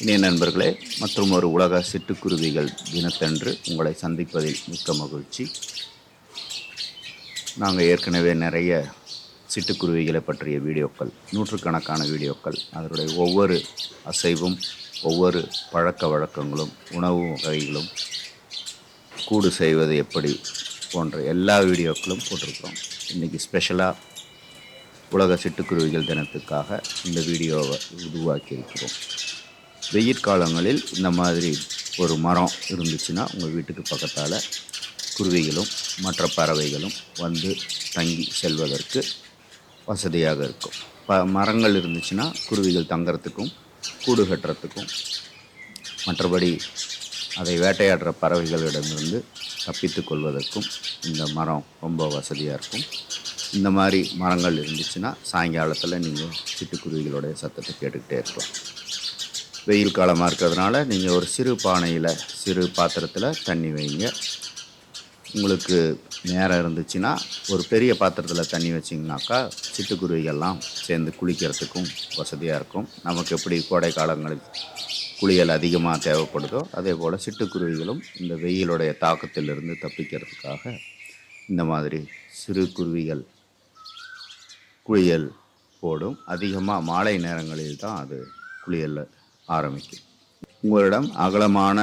இனிய நண்பர்களே, மற்றும் ஒரு உலக சிட்டுக்குருவிகள் தினத்தன்று உங்களை சந்திப்பதில் மிக்க மகிழ்ச்சி. நாங்கள் ஏற்கனவே நிறைய சிட்டுக்குருவிகளை பற்றிய வீடியோக்கள், நூற்றுக்கணக்கான வீடியோக்கள், அதனுடைய ஒவ்வொரு அசைவும், ஒவ்வொரு பழக்க வழக்கங்களும், உணவு வகைகளும், கூடு செய்வது எப்படி போன்ற எல்லா வீடியோக்களும் போட்டிருக்கிறோம். இன்றைக்கி ஸ்பெஷலாக உலக சிட்டுக்குருவிகள் தினத்துக்காக இந்த வீடியோவை உருவாக்கியிருக்கிறோம். வெயில் காலங்களில் இந்த மாதிரி ஒரு மரம் இருந்துச்சுன்னா உங்கள் வீட்டுக்கு பக்கத்தால் குருவிகளும் மற்ற பறவைகளும் வந்து தங்கி செல்வதற்கு வசதியாக இருக்கும். மரங்கள் இருந்துச்சுன்னா குருவிகள் தங்கிறதுக்கும் கூடு கட்டுறதுக்கும், மற்றபடி அதை வேட்டையாடுற பறவைகளிடமிருந்து தப்பித்து கொள்வதற்கும் இந்த மரம் ரொம்ப வசதியாக இருக்கும். இந்த மாதிரி மரங்கள் இருந்துச்சுன்னா சாயங்காலத்தில் நீங்கள் சிட்டுக்குருவிகளுடைய சத்தத்தை கேட்டுக்கிட்டே இருக்கலாம். வெயில் காலமாக இருக்கிறதுனால நீங்கள் ஒரு சிறு பானையில், சிறு பாத்திரத்தில் தண்ணி வைங்க. உங்களுக்கு நேரம் இருந்துச்சுன்னா ஒரு பெரிய பாத்திரத்தில் தண்ணி வச்சிங்கனாக்கா சிட்டுக்குருவிகள்லாம் சேர்ந்து குளிக்கிறதுக்கும் வசதியாக இருக்கும். நமக்கு எப்படி கோடை காலங்களில் குளியல் அதிகமாக தேவைப்படுதோ அதே போல் சிட்டுக்குருவிகளும் இந்த வெயிலுடைய தாக்கத்திலிருந்து தப்பிக்கிறதுக்காக இந்த மாதிரி சிறு குருவிகள் குளியல் போடும். அதிகமாக மாலை நேரங்களில் தான் அது குளியல் ஆரம்பிக்கும். உங்களிடம் அகலமான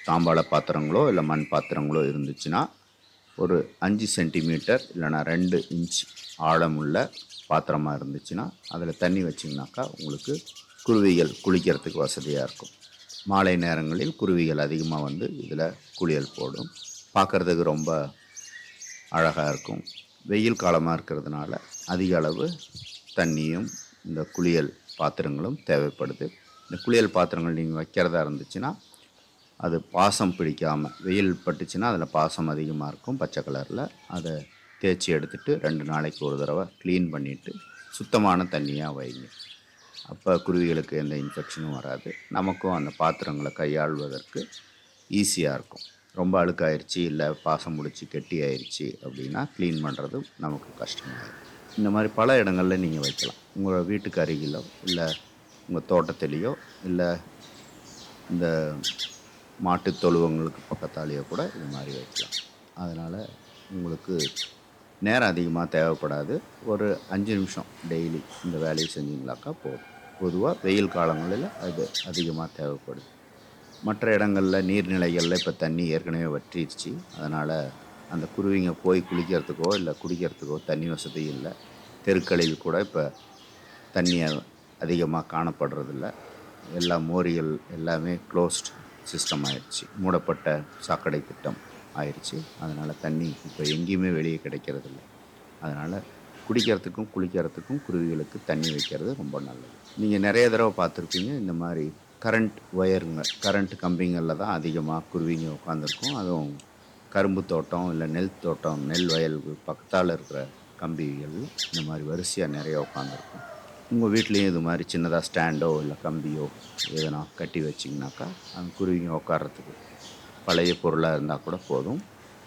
தாம்பாள பாத்திரங்களோ இல்லை மண் பாத்திரங்களோ இருந்துச்சுன்னா ஒரு 5 சென்டிமீட்டர் இல்லைனா 2 இன்ச் ஆழமுள்ள பாத்திரமாக இருந்துச்சுன்னா அதில் தண்ணி வச்சிங்கனாக்கா உங்களுக்கு குருவிகள் குளிக்கிறதுக்கு வசதியாக இருக்கும். மாலை நேரங்களில் குருவிகள் அதிகமாக வந்து இதில் குளியல் போடும். பார்க்குறதுக்கு ரொம்ப அழகாக இருக்கும். வெயில் காலமாக இருக்கிறதுனால அதிக அளவு தண்ணியும் இந்த குளியல் பாத்திரங்களும் தேவைப்படுது. இந்த குளியல் பாத்திரங்கள் நீங்கள் வைக்கிறதா இருந்துச்சுன்னா அது பாசம் பிடிக்காமல், வெயில் பட்டுச்சுன்னா அதில் பாசம் அதிகமாக இருக்கும் பச்சை கலரில். அதை தேய்ச்சி எடுத்துகிட்டு 2 நாளைக்கு ஒரு தடவை க்ளீன் பண்ணிவிட்டு சுத்தமான தண்ணியாக வைங்க. அப்போ குருவிகளுக்கு எந்த இன்ஃபெக்ஷனும் வராது. நமக்கும் அந்த பாத்திரங்களை கையாள்வதற்கு ஈஸியாக இருக்கும். ரொம்ப அழுக்காயிருச்சு இல்லை பாசம் முடிச்சு கெட்டி ஆயிடுச்சு அப்படின்னா க்ளீன் பண்ணுறதும் நமக்கு கஷ்டமாகும். இந்த மாதிரி பல இடங்களில் நீங்கள் வைக்கலாம். உங்கள் வீட்டுக்கு அருகிலோ இல்லை உங்கள் தோட்டத்திலேயோ இல்லை இந்த மாட்டு தொழுவங்களுக்கு பக்கத்தாலேயோ கூட இது மாதிரி வைக்கலாம். அதனால் உங்களுக்கு நேரம் அதிகமாக தேவைப்படாது. ஒரு 5 நிமிஷம் டெய்லி இந்த வேலையை செஞ்சிங்களாக்கா போதும். பொதுவாக வெயில் காலங்களில் அது அதிகமாக தேவைப்படுது. மற்ற இடங்களில் நீர்நிலைகளில் இப்போ தண்ணி ஏற்கனவே வற்றிடுச்சு. அதனால் அந்த குருவிங்க போய் குளிக்கிறதுக்கோ இல்லை குடிக்கிறதுக்கோ தண்ணி வசதி இல்லை. தெருக்களில் கூட இப்போ தண்ணி அதிகமாக காணப்படுறதில்ல. எல்லா மோரிகள் எல்லாமே க்ளோஸ்ட் சிஸ்டம் ஆயிடுச்சு, மூடப்பட்ட சாக்கடை திட்டம் ஆயிடுச்சு. அதனால் தண்ணி இப்போ எங்கேயுமே வெளியே கிடைக்கிறதில்ல. அதனால் குடிக்கிறதுக்கும் குளிக்கிறதுக்கும் குருவிகளுக்கு தண்ணி வைக்கிறது ரொம்ப நல்லது. நீங்கள் நிறைய தடவை பார்த்துருப்பீங்க, இந்த மாதிரி கரண்ட் ஒயருங்க, கரண்ட் கம்பிங்களில் தான் அதிகமாக குருவிங்க உட்காந்துருக்கும். அதுவும் கரும்பு தோட்டம் இல்லை நெல் தோட்டம், நெல் வயல்கள் பக்கத்தால் இருக்கிற கம்பிகள் இந்த மாதிரி வரிசையாக நிறைய உட்காந்துருக்கும். உங்கள் வீட்லேயும் இது மாதிரி சின்னதாக ஸ்டாண்டோ இல்லை கம்பியோ எதனா கட்டி வச்சிங்கனாக்கா அந்த குருவிங்க உட்கார்றதுக்கு பழைய பொருளாக இருந்தால் கூட போதும்.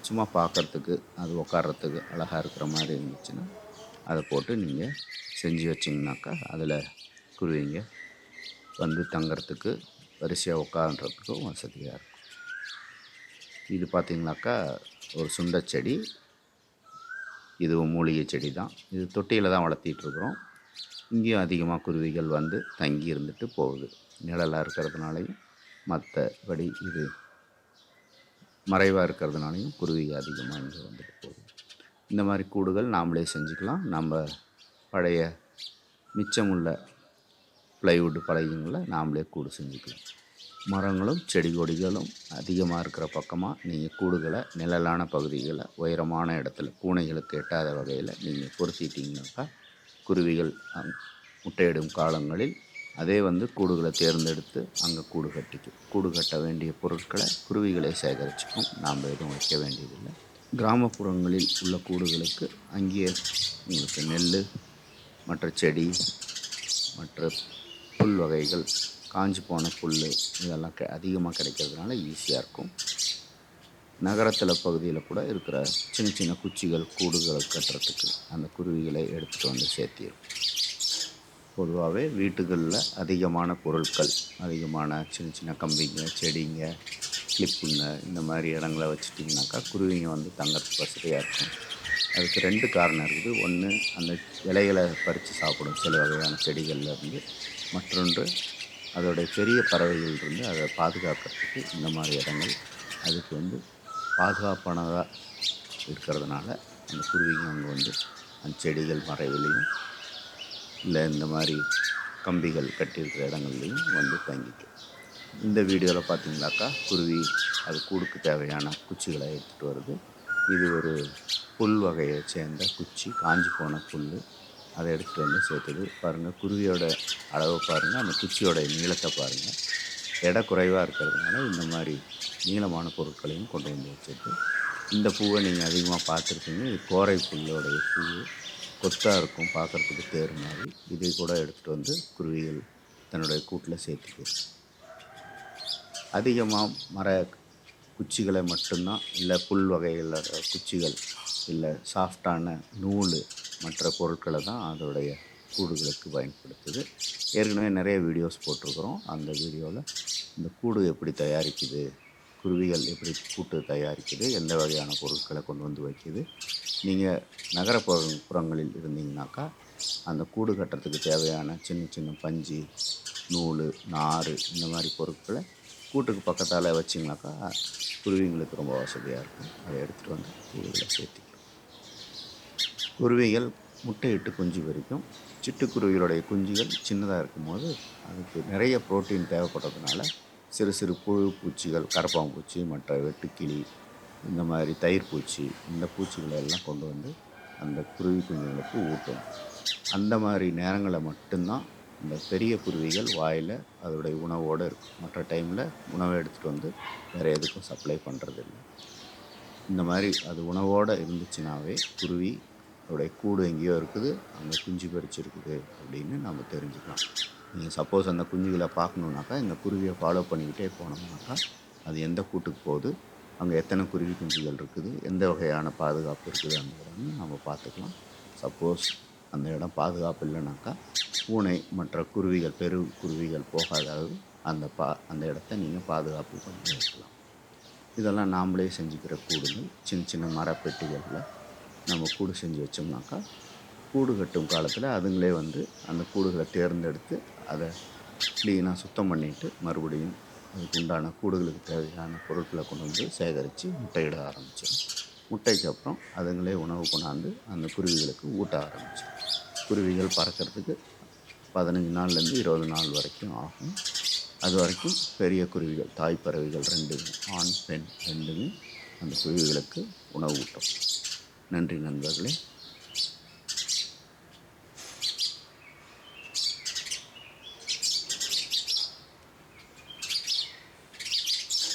சும்மா பார்க்குறதுக்கு அது உட்கார்றதுக்கு அழகாக இருக்கிற மாதிரி இருந்துச்சுன்னா அதை போட்டு நீங்கள் செஞ்சு வச்சிங்கனாக்கா அதில் குருவிங்க வந்து தங்கிறதுக்கு வரிசையாக உட்கார்றதுக்கும் வசதியாக இருக்கும். இது பார்த்திங்கனாக்கா ஒரு சுண்டைச்செடி. இதுவும் மூலிகை செடி தான். இது தொட்டியில் தான் வளர்த்திட்ருக்குறோம். இங்கேயும் அதிகமாக குருவிகள் வந்து தங்கி இருந்துட்டு போகுது. நிழலாக இருக்கிறதுனாலையும் மற்றபடி இது மறைவாக இருக்கிறதுனாலையும் குருவி அதிகமாக இங்கே வந்துட்டு போகுது. இந்த மாதிரி கூடுகள் நாமளே செஞ்சுக்கலாம். நம்ம பழைய மிச்சமுள்ள ப்ளைவுட் பலகைகளில் நாமளே கூடு செஞ்சுக்கலாம். மரங்களும் செடி கொடிகளும் அதிகமாக இருக்கிற பக்கமாக நீங்கள் கூடுகளை நிழலான பகுதிகளை உயரமான இடத்துல பூனைகளுக்கு எட்டாத வகையில் நீங்கள் பொருத்திட்டிங்கனாக்கா குருவிகள் முட்டையிடும் காலங்களில் அதே வந்து கூடுகளை தேர்ந்தெடுத்து அங்கே கூடு கட்டிக்கும். கூடு கட்ட வேண்டிய பொருட்களை குருவிகளை சேகரிச்சுக்கும். நாம் எதுவும் வைக்க வேண்டியதில்லை. கிராமப்புறங்களில் உள்ள கூடுகளுக்கு அங்கேயே உங்களுக்கு நெல், மற்ற செடி, மற்ற புல் வகைகள், காஞ்சி போன புல் இதெல்லாம் அதிகமாக கிடைக்கிறதுனால ஈஸியாக இருக்கும். நகரத்தில் பகுதியில் கூட இருக்கிற சின்ன சின்ன குச்சிகள் கூடுகளை கட்டுறதுக்கு அந்த குருவிகளை எடுத்துகிட்டு வந்து சேர்த்திடும். பொதுவாகவே வீட்டுகளில் அதிகமான பொருட்கள், அதிகமான சின்ன சின்ன கம்பிங்க, செடிங்க, கிளிப்புங்க இந்த மாதிரி இடங்களை வச்சுட்டிங்கனாக்கா குருவிங்க வந்து தங்கறதுக்கு வசதியாக இருக்கும். அதுக்கு 2 காரணம் இருக்குது. ஒன்று, அந்த இலைகளை பறித்து சாப்பிடும் சில வகையான செடிகள்லேருந்து. மற்றொன்று, அதோடைய பெரிய பறவைகள்லேருந்து அதை பாதுகாக்கிறதுக்கு இந்த மாதிரி இடங்கள் அதுக்கு வந்து பாதுகாப்பானதாக இருக்கிறதுனால அந்த குருவிங்க அங்கே வந்து அந்த செடிகள் மறைவிலையும் இல்லை இந்த மாதிரி கம்பிகள் கட்டியிருக்கிற இடங்கள்லையும் வந்து தங்கிக்கும். இந்த வீடியோவில் பார்த்தீங்கன்னாக்கா குருவி அது கூடுக்கு தேவையான குச்சிகளை எடுத்துகிட்டு வருது. இது ஒரு புல் வகையை சேர்ந்த குச்சி, காஞ்சி போன புல். அதை எடுத்துகிட்டு வந்து சேர்த்துது. பாருங்கள், குருவியோட அளவை பாருங்கள், அந்த குச்சியோட நீளத்தை பாருங்கள். எடை குறைவாக இருக்கிறதுனால இந்த மாதிரி நீளமான பொருட்களையும் கொண்டு வந்து வச்சுருக்கு. இந்த பூவை நீங்கள் அதிகமாக பார்த்துருப்பீங்க. இது கோரை புல்லோடைய பூ, கொத்தாக இருக்கும், பார்க்குறதுக்கு தேர் மாதிரி. இதை கூட எடுத்துகிட்டு வந்து குருவிகள் தன்னுடைய கூட்டில் சேர்த்துக்கு. அதிகமாக மர குச்சிகளை மட்டும்தான், இல்லை புல் வகைகளோட குச்சிகள், இல்லை சாஃப்டான நூல், மற்ற பொருட்களை தான் அதோடைய கூடுகளுக்கு பயன்படுத்துது. ஏற்கனவே நிறைய வீடியோஸ் போட்டிருக்கிறோம். அந்த வீடியோவில் இந்த கூடு எப்படி தயாரிக்குது, குருவிகள் எப்படி கூட்டு தயாரிக்குது, எந்த வகையான பொருட்களை கொண்டு வந்து வைக்குது. நீங்கள் நகரப்புறங்களில் இருந்தீங்கனாக்கா அந்த கூடு கட்டுறதுக்கு தேவையான சின்ன சின்ன பஞ்சு, நூல், நார் இந்த மாதிரி பொருட்களை கூட்டுக்கு பக்கத்தால் வச்சிங்கனாக்கா குருவிங்களுக்கு ரொம்ப வசதியாக இருக்கும். அதை எடுத்துகிட்டு வந்து கூடுகளை சேர்த்திக்கும். குருவிகள் முட்டையிட்டு குஞ்சு பொரிக்கும். சிட்டுக்குருவிகளுடைய குஞ்சுகள் சின்னதாக இருக்கும்போது அதுக்கு நிறைய புரோட்டீன் தேவைப்படுறதுனால சிறு சிறு புழு பூச்சிகள், கரப்பாம்பூச்சி, மற்ற வெட்டுக்கிளி, இந்த மாதிரி தயிர் பூச்சி, இந்த பூச்சிகளை எல்லாம் கொண்டு வந்து அந்த குருவி குஞ்சுகளுக்கு ஊட்டும். அந்த மாதிரி நேரங்களில் மட்டும்தான் இந்த பெரிய குருவிகள் வாயில் அதோடைய உணவோடு இருக்கும். மற்ற டைமில் உணவை எடுத்துகிட்டு வந்து வேறு எதுக்கும் சப்ளை பண்ணுறதில்லை. இந்த மாதிரி அது உணவோடு இருந்துச்சுனாவே குருவி அதோடைய கூடு எங்கேயோ இருக்குது, அங்கே குஞ்சு பறிச்சிருக்குது அப்படின்னு நம்ம தெரிஞ்சுக்கலாம். நீங்கள் சப்போஸ் அந்த குஞ்சுகளை பார்க்கணுன்னாக்கா இந்த குருவியை ஃபாலோ பண்ணிக்கிட்டே போனோம்னாக்கா அது எந்த கூட்டுக்கு போகுது, அங்கே எத்தனை குருவி குஞ்சுகள் இருக்குது, எந்த வகையான பாதுகாப்பு இருக்குது அந்த இடம்னு நம்ம பார்த்துக்கலாம். சப்போஸ் அந்த இடம் பாதுகாப்பு இல்லைனாக்கா பூனை மற்ற குருவிகள், பெரு குருவிகள் போகாதாவது அந்த இடத்த நீங்கள் பாதுகாப்பு பண்ணி வைக்கலாம். இதெல்லாம் நாம்ளே செஞ்சுக்கிற கூடுங்கள். சின்ன சின்ன மரப்பெட்டிகளில் நம்ம கூடு செஞ்சு வச்சோம்னாக்கா கூடு கட்டும் காலத்தில் அதுங்களே வந்து அந்த கூடுகளை தேர்ந்தெடுத்து அதை க்ளீனாக சுத்தம் பண்ணிவிட்டு மறுபடியும் அதுக்கு உண்டான கூடுகளுக்கு தேவையான பொருட்களை கொண்டு வந்து சேகரித்து முட்டையிட ஆரம்பிச்சிடும். முட்டைக்கு அப்புறம் அதுங்களே உணவு கொண்டாந்து அந்த குருவிகளுக்கு ஊட்ட ஆரம்பிச்சிடும். குருவிகள் பறக்கிறதுக்கு 15 நாள்லேருந்து 20 நாள் வரைக்கும் ஆகும். அது வரைக்கும் பெரிய குருவிகள், தாய் பறவைகள் 2 ஆண் பெண் 2மே அந்த குருவிகளுக்கு உணவு ஊட்டும். நன்றி நண்பர்களே.